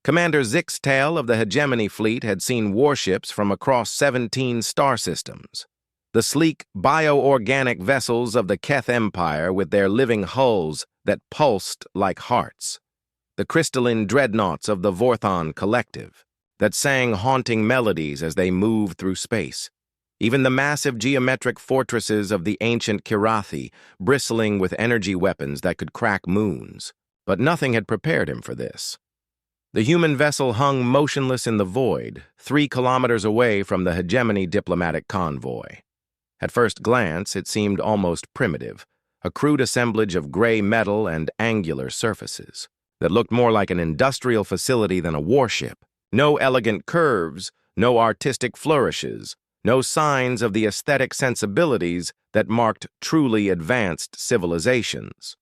Commander Zixtail of the Hegemony Fleet had seen warships from across 17 star systems. The sleek, bioorganic vessels of the Keth Empire with their living hulls that pulsed like hearts. The crystalline dreadnoughts of the Vorthon Collective that sang haunting melodies as they moved through space. Even the massive geometric fortresses of the ancient Kirathi, bristling with energy weapons that could crack moons. But nothing had prepared him for this. The human vessel hung motionless in the void, 3 kilometers away from the Hegemony diplomatic convoy. At first glance, it seemed almost primitive, a crude assemblage of gray metal and angular surfaces that looked more like an industrial facility than a warship. No elegant curves, no artistic flourishes, no signs of the aesthetic sensibilities that marked truly advanced civilizations.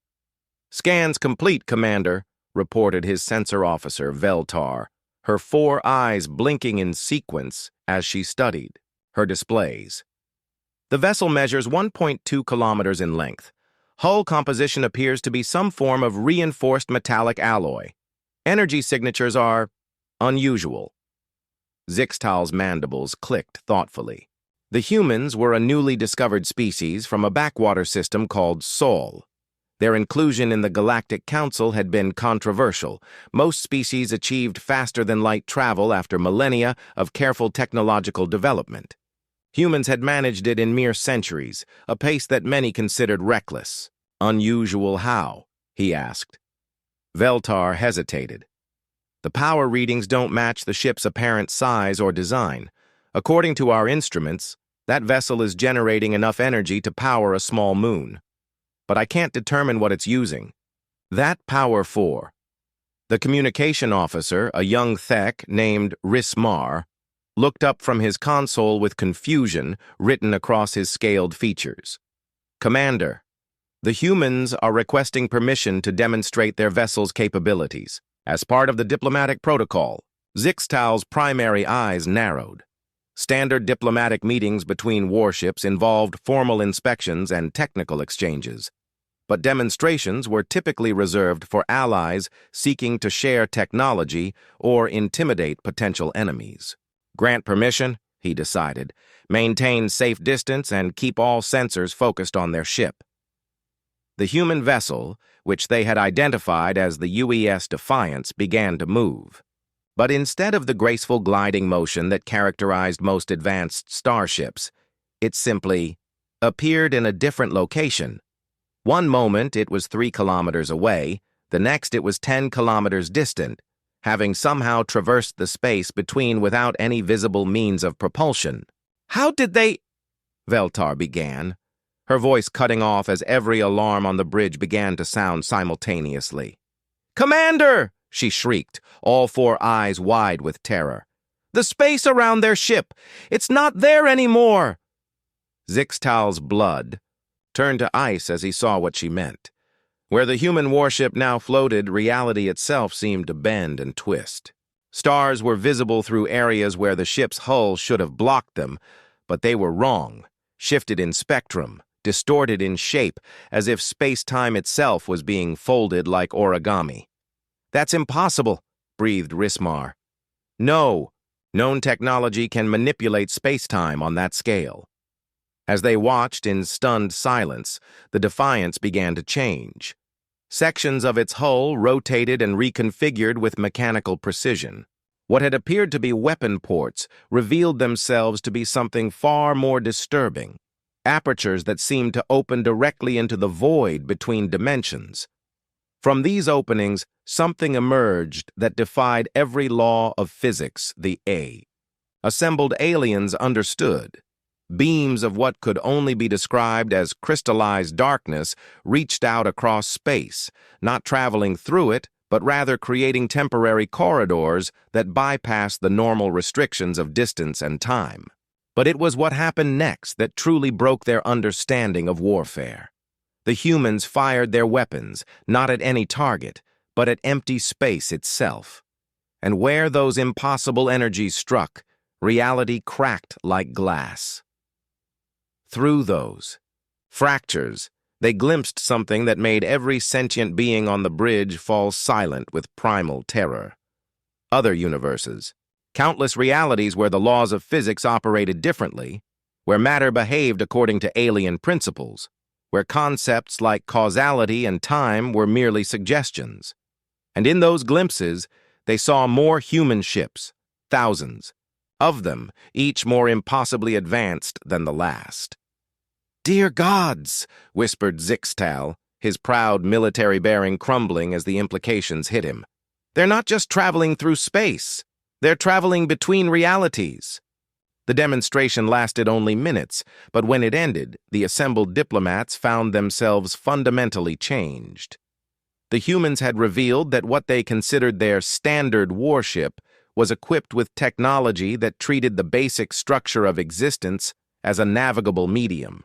"Scans complete, Commander," reported his sensor officer, Veltar, her 4 eyes blinking in sequence as she studied her displays. The vessel measures 1.2 kilometers in length. Hull composition appears to be some form of reinforced metallic alloy. Energy signatures are unusual. Zixtal's mandibles clicked thoughtfully. The humans were a newly discovered species from a backwater system called Sol. Their inclusion in the Galactic Council had been controversial. Most species achieved faster-than-light travel after millennia of careful technological development. Humans had managed it in mere centuries, a pace that many considered reckless. "Unusual how?" he asked. Veltar hesitated. "The power readings don't match the ship's apparent size or design. According to our instruments, that vessel is generating enough energy to power a small moon. But I can't determine what it's using. That power for." The communication officer, a young Thek named Rismar, looked up from his console with confusion written across his scaled features. "Commander, the humans are requesting permission to demonstrate their vessel's capabilities. As part of the diplomatic protocol." Zixtal's primary eyes narrowed. Standard diplomatic meetings between warships involved formal inspections and technical exchanges. But demonstrations were typically reserved for allies seeking to share technology or intimidate potential enemies. "Grant permission," he decided, "maintain safe distance and keep all sensors focused on their ship." The human vessel, which they had identified as the UES Defiance, began to move. But instead of the graceful gliding motion that characterized most advanced starships, it simply appeared in a different location. One moment it was 3 kilometers away, the next it was 10 kilometers distant, having somehow traversed the space between without any visible means of propulsion. "How did they—" Veltar began, her voice cutting off as every alarm on the bridge began to sound simultaneously. "Commander!" she shrieked, all 4 eyes wide with terror. "The space around their ship! It's not there anymore!" Zixtal's blood turned to ice as he saw what she meant. Where the human warship now floated, reality itself seemed to bend and twist. Stars were visible through areas where the ship's hull should have blocked them, but they were wrong, shifted in spectrum, distorted in shape, as if space-time itself was being folded like origami. "That's impossible," breathed Rismar. "No, known technology can manipulate space-time on that scale." As they watched in stunned silence, the Defiance began to change. Sections of its hull rotated and reconfigured with mechanical precision. What had appeared to be weapon ports revealed themselves to be something far more disturbing, apertures that seemed to open directly into the void between dimensions. From these openings, something emerged that defied every law of physics, the A. Assembled aliens understood. Beams of what could only be described as crystallized darkness reached out across space, not traveling through it, but rather creating temporary corridors that bypassed the normal restrictions of distance and time. But it was what happened next that truly broke their understanding of warfare. The humans fired their weapons, not at any target, but at empty space itself. And where those impossible energies struck, reality cracked like glass. Through those fractures, they glimpsed something that made every sentient being on the bridge fall silent with primal terror. other universes, countless realities where the laws of physics operated differently, where matter behaved according to alien principles, where concepts like causality and time were merely suggestions. And in those glimpses, they saw more human ships, thousands of them, each more impossibly advanced than the last. "Dear gods," whispered Zixtal, his proud military bearing crumbling as the implications hit him. "They're not just traveling through space. They're traveling between realities." The demonstration lasted only minutes, but when it ended, the assembled diplomats found themselves fundamentally changed. The humans had revealed that what they considered their standard warship was equipped with technology that treated the basic structure of existence as a navigable medium.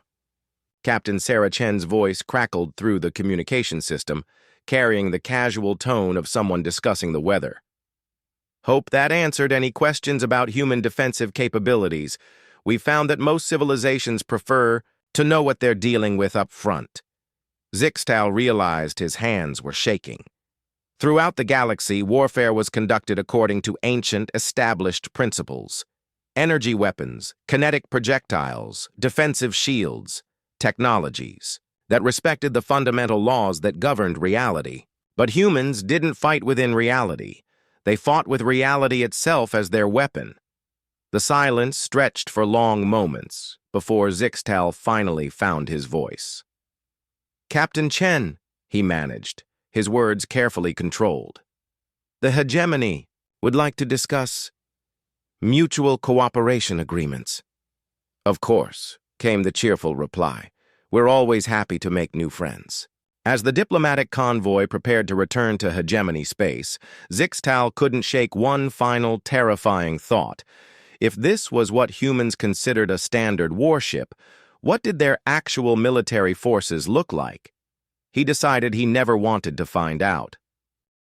Captain Sarah Chen's voice crackled through the communication system, carrying the casual tone of someone discussing the weather. "Hope that answered any questions about human defensive capabilities. We found that most civilizations prefer to know what they're dealing with up front." Zixtal realized his hands were shaking. Throughout the galaxy, warfare was conducted according to ancient, established principles. Energy weapons, kinetic projectiles, defensive shields, technologies that respected the fundamental laws that governed reality. But humans didn't fight within reality. They fought with reality itself as their weapon. The silence stretched for long moments before Zixtal finally found his voice. "Captain Chen," he managed, his words carefully controlled. "The hegemony would like to discuss mutual cooperation agreements." "Of course," came the cheerful reply. "We're always happy to make new friends." As the diplomatic convoy prepared to return to hegemony space, Zixtal couldn't shake one final terrifying thought. If this was what humans considered a standard warship, what did their actual military forces look like? He decided he never wanted to find out.